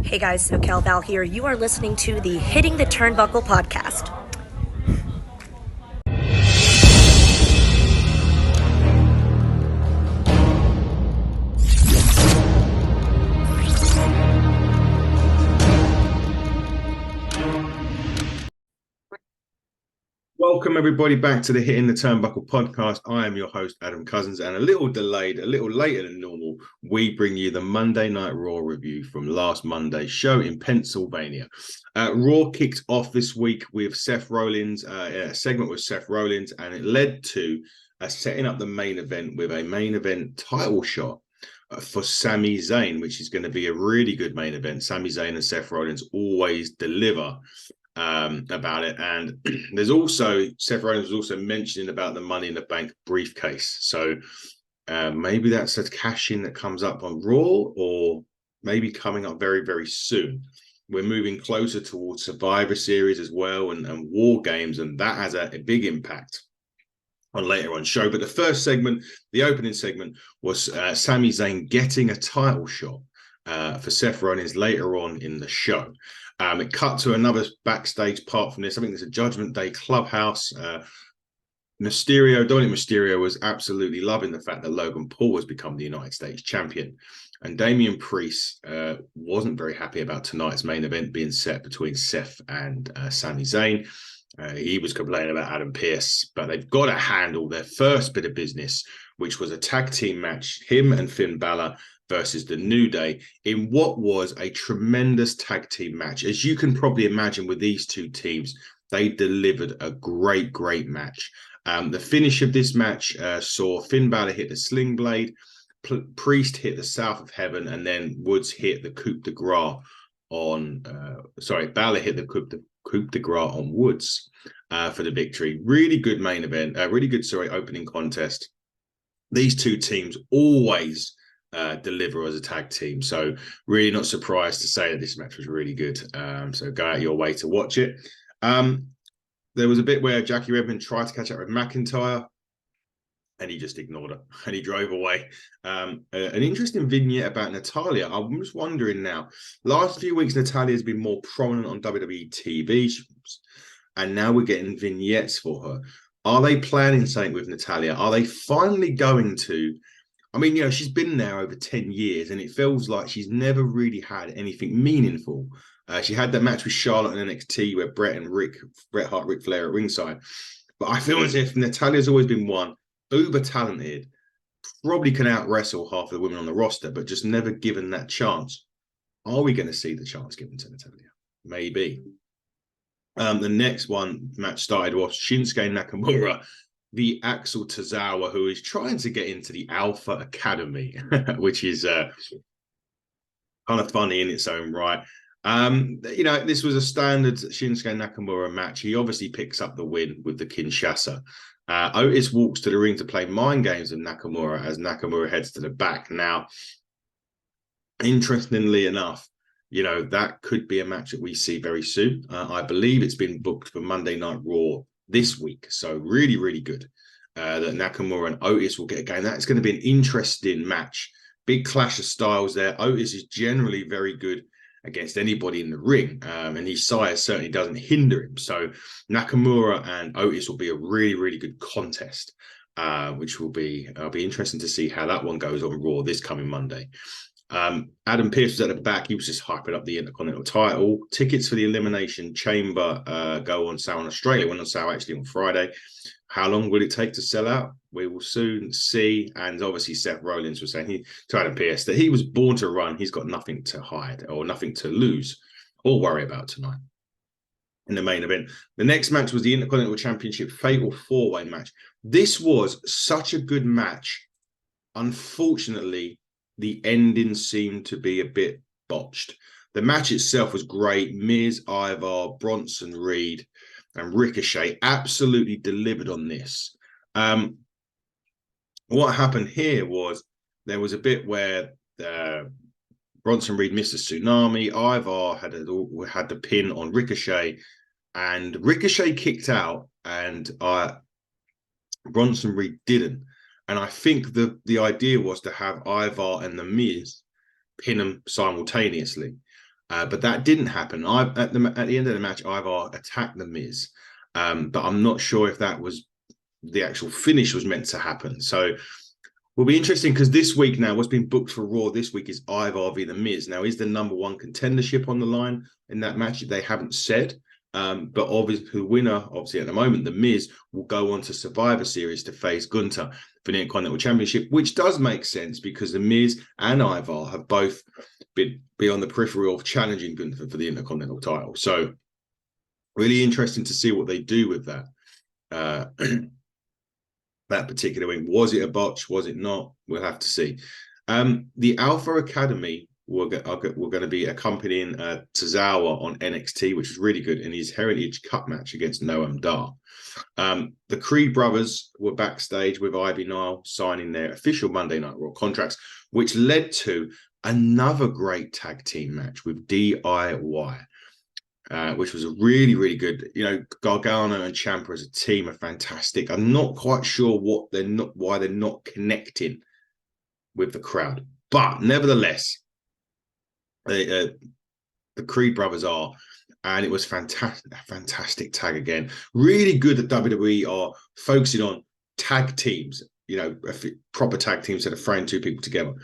Hey guys, SoCal Val here. You are listening to the Hitting the Turnbuckle podcast. Welcome everybody back to the Hitting the Turnbuckle podcast. I am your host, Adam Cousins, and a little delayed, a little later than normal, we bring you the Monday Night Raw review from last Monday's show in Pennsylvania. Raw kicked off this week with Seth Rollins, a segment with Seth Rollins, and it led to setting up the main event with a main event title shot for Sami Zayn, which is going to be a really good main event. Sami Zayn and Seth Rollins always deliver about it, and there's also Seth Rollins was also mentioning about the Money in the Bank briefcase, so maybe that's a cash in that comes up on Raw, or maybe coming up very, very soon. We're moving closer towards Survivor Series as well, and War Games, and that has a big impact on later on show. But the first segment, the opening segment, was Sami Zayn getting a title shot for Seth Rollins later on in the show. It cut to another backstage part from this. I think there's a Judgment Day clubhouse. Dominic Mysterio was absolutely loving the fact that Logan Paul has become the United States champion. And Damian Priest wasn't very happy about tonight's main event being set between Seth and Sami Zayn. He was complaining about Adam Pearce, but they've got to handle their first bit of business, which was a tag team match, him and Finn Bálor versus the New Day, in what was a tremendous tag team match. As you can probably imagine with these two teams, they delivered a great, great match. The finish of this match saw Finn Bálor hit the sling blade, Priest hit the South of Heaven, and then Woods hit the coup de grace on, Bálor hit the coup de grace on Woods for the victory. Really good main event, opening contest. These two teams always deliver as a tag team, so really not surprised to say that this match was really good. So go out your way to watch it. There was a bit where Jackie Redmond tried to catch up with McIntyre, and he just ignored her and he drove away. An interesting vignette about Natalya. I'm just wondering now, last few weeks Natalya has been more prominent on WWE TV shows, and now we're getting vignettes for her. Are they planning something with Natalya? Are they finally going to, I mean, she's been there over 10 years, and it feels like she's never really had anything meaningful. She had that match with Charlotte in NXT where Bret Hart, Ric Flair at ringside. But I feel as if Natalya's always been one, uber talented, probably can out-wrestle half of the women on the roster, but just never given that chance. Are we going to see the chance given to Natalya? Maybe. The next match started was Shinsuke Nakamura, the Axel Tozawa, who is trying to get into the Alpha Academy, which is kind of funny in its own right. This was a standard Shinsuke Nakamura match. He obviously picks up the win with the Kinshasa. Otis walks to the ring to play mind games with Nakamura as Nakamura heads to the back. Now, interestingly enough, that could be a match that we see very soon. I believe it's been booked for Monday Night Raw this week. So really, really good that Nakamura and Otis will get a game. That's going to be an interesting match. Big clash of styles there. Otis is generally very good against anybody in the ring, and his size certainly doesn't hinder him. So Nakamura and Otis will be a really, really good contest, which will be interesting to see how that one goes on Raw this coming Monday. Adam Pearce was at the back. He was just hyping up the Intercontinental title. Tickets for the Elimination Chamber go on sale in Australia. Went on sale actually on Friday. How long will it take to sell out? We will soon see. And obviously Seth Rollins was saying to Adam Pearce that he was born to run. He's got nothing to hide or nothing to lose or worry about tonight. In the main event, the next match was the Intercontinental Championship Fatal 4-Way match. This was such a good match. Unfortunately, the ending seemed to be a bit botched. The match itself was great. Miz, Ivar, Bronson, Reed, and Ricochet absolutely delivered on this. What happened here was there was a bit where Bronson Reed missed a tsunami. Ivar had the pin on Ricochet, and Ricochet kicked out, and Bronson Reed didn't. And I think the idea was to have Ivar and The Miz pin them simultaneously. But that didn't happen. At the end of the match, Ivar attacked The Miz, but I'm not sure if that was the actual finish was meant to happen. So will be interesting because this week now, what's been booked for Raw this week is Ivar v The Miz. Now, is the number one contendership on the line in that match? They haven't said. But obviously, the winner, obviously at the moment, The Miz will go on to Survivor Series to face Gunther for the Intercontinental Championship, which does make sense because The Miz and Ivar have both been on the periphery of challenging Gunther for the Intercontinental title. So really interesting to see what they do with that. That particular win. Was it a botch? Was it not? We'll have to see. The Alpha Academy we're going to be accompanying Tozawa on NXT, which is really good, in his Heritage Cup match against Noam Dar. The Creed brothers were backstage with Ivy Nile signing their official Monday Night Raw contracts, which led to another great tag team match with DIY. Which was a really, really good. Gargano and Ciampa as a team are fantastic. I'm not quite sure why they're not connecting with the crowd, but nevertheless, the Creed brothers are, and it was fantastic tag again. Really good that WWE are focusing on tag teams. Proper tag teams that are throwing two people together.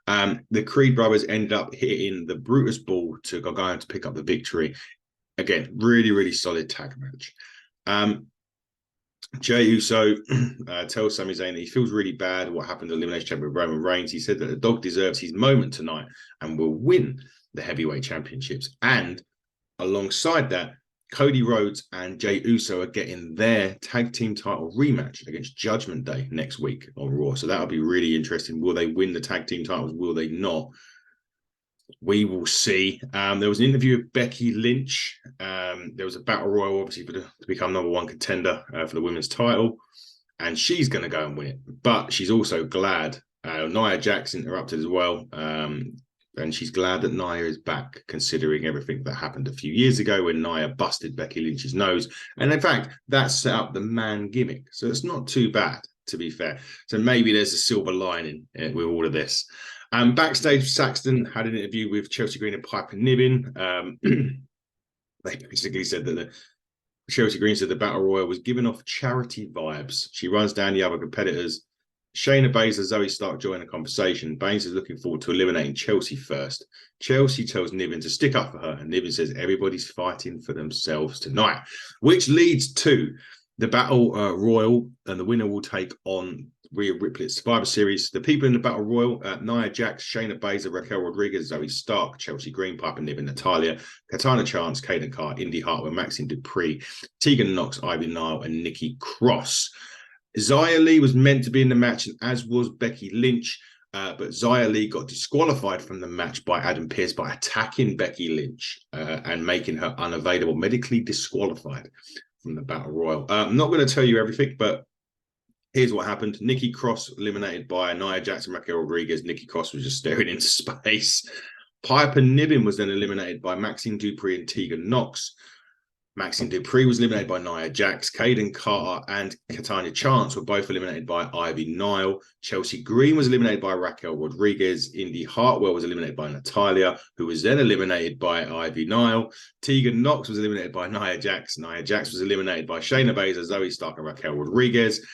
The Creed brothers ended up hitting the Brutus ball to Gargano to pick up the victory. Again, really, really solid tag match. Jey Uso tells Sami Zayn that he feels really bad what happened to Elimination Chamber with Roman Reigns. He said that the dog deserves his moment tonight and will win the heavyweight championships. And alongside that, Cody Rhodes and Jey Uso are getting their tag team title rematch against Judgment Day next week on Raw. So that'll be really interesting. Will they win the tag team titles? Will they not? We will see. There was an interview with Becky Lynch. There was a battle royal, obviously, to become number one contender for the women's title. And she's going to go and win it. But she's also glad. Nia Jax interrupted as well. And she's glad that Nia is back, considering everything that happened a few years ago when Nia busted Becky Lynch's nose. And in fact, that set up the man gimmick. So it's not too bad, to be fair. So maybe there's a silver lining with all of this. Backstage, Saxton had an interview with Chelsea Green and Piper Niven. They basically said that Chelsea Green said the Battle Royal was giving off charity vibes. She runs down the other competitors. Shayna Baszler, Zoey Stark join the conversation. Baines is looking forward to eliminating Chelsea first. Chelsea tells Niven to stick up for her, and Niven says everybody's fighting for themselves tonight, which leads to the Battle Royal, and the winner will take on Rhea Ripley at Survivor Series. The people in the Battle Royal, Nia Jax, Shayna Baszler, Raquel Rodriguez, Zoey Stark, Chelsea Green, Piper Niven, Natalya, Katana Chance, Kaden Carr, Indy Hartwell, Maxine Dupree, Tegan Knox, Ivy Nile, and Nikki Cross. Xia Li was meant to be in the match, and as was Becky Lynch, but Xia Li got disqualified from the match by Adam Pearce by attacking Becky Lynch and making her unavailable, medically disqualified from the Battle Royal. I'm not going to tell you everything, but here's what happened. Nikki Cross eliminated by Nia Jax and Raquel Rodriguez. Nikki Cross was just staring into space. Piper Niven was then eliminated by Maxine Dupree and Tegan Knox. Maxine Dupree was eliminated by Nia Jax. Kaden Carter and Katana Chance were both eliminated by Ivy Nile. Chelsea Green was eliminated by Raquel Rodriguez. Indy Hartwell was eliminated by Natalya, who was then eliminated by Ivy Nile. Tegan Knox was eliminated by Nia Jax. Nia Jax was eliminated by Shayna Baszler, Zoey Stark, and Raquel Rodriguez.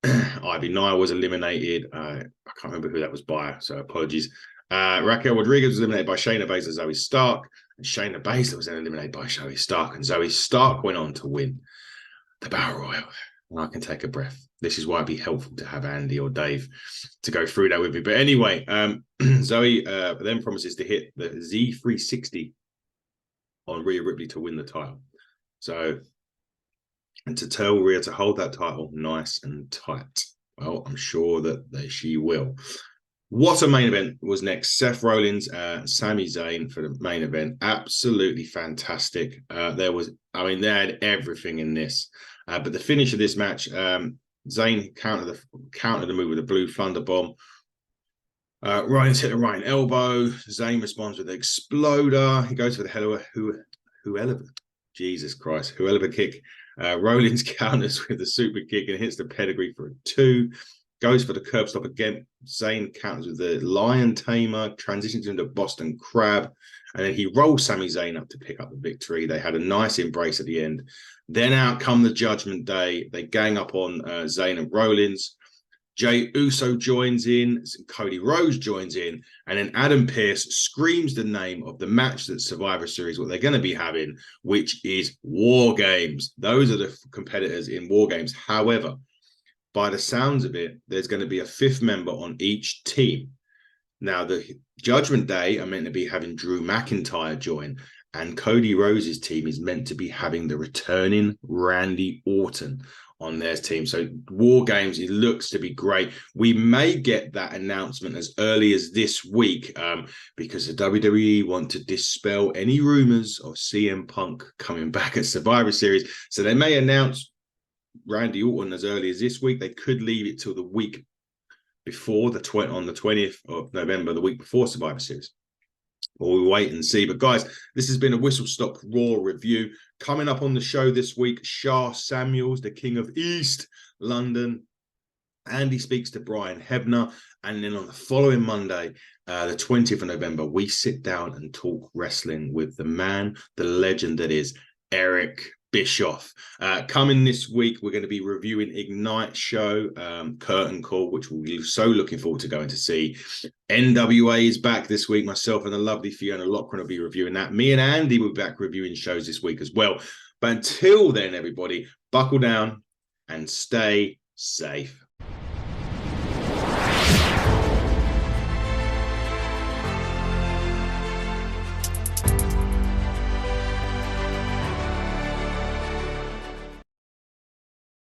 Ivy Nile was eliminated. I can't remember who that was by, so apologies. Raquel Rodriguez was eliminated by Shayna Baszler, Zoey Stark. And Shayna Baszler was then eliminated by Zoey Stark. And Zoey Stark went on to win the Battle Royal. And I can take a breath. This is why it'd be helpful to have Andy or Dave to go through that with me. But anyway, Zoey then promises to hit the Z360 on Rhea Ripley to win the title. So, and to tell Rhea to hold that title nice and tight. Well, I'm sure that she will. What a main event was next. Seth Rollins and Sami Zayn for the main event. Absolutely fantastic. They had everything in this. But the finish of this match, Zayn countered the move with a blue thunder bomb. Rollins hit the right elbow. Zayn responds with the exploder. He goes for the whoever kick. Rollins counters with the super kick and hits the pedigree for a 2. Goes for the curb stop again. Zayn counters with the lion tamer, transitions into Boston Crab, And then he rolled Sami Zayn up to pick up the victory. They had a nice embrace at the end. Then out come the Judgment Day. They gang up on Zayn and Rollins. Jey Uso joins in, Cody Rhodes joins in, and then Adam Pearce screams the name of the match that Survivor Series, what they're going to be having, which is War Games. Those are the competitors in War Games. However, by the sounds of it, there's going to be a fifth member on each team. Now, the Judgment Day are meant to be having Drew McIntyre join, and Cody Rhodes' team is meant to be having the returning Randy Orton on their team. So War Games, it looks to be great. We may get that announcement as early as this week because the WWE want to dispel any rumors of CM Punk coming back at Survivor Series. So they may announce Randy Orton as early as this week. They could leave it till the week before, on the 20th of November, the week before Survivor Series. We'll wait and see. But guys, this has been a Whistle Stop Raw review. Coming up on the show this week, Shah Samuels, the King of East London. Andy speaks to Brian Hebner. And then on the following Monday, the 20th of November, we sit down and talk wrestling with the man, the legend that is Eric Bischoff. Coming this week, we're going to be reviewing Ignite show, Curtain Call, which we'll be so looking forward to going to see. NWA is back this week. Myself and the lovely Fiona Lochran will be reviewing that. Me and Andy will be back reviewing shows this week as well. But until then, everybody, buckle down and stay safe.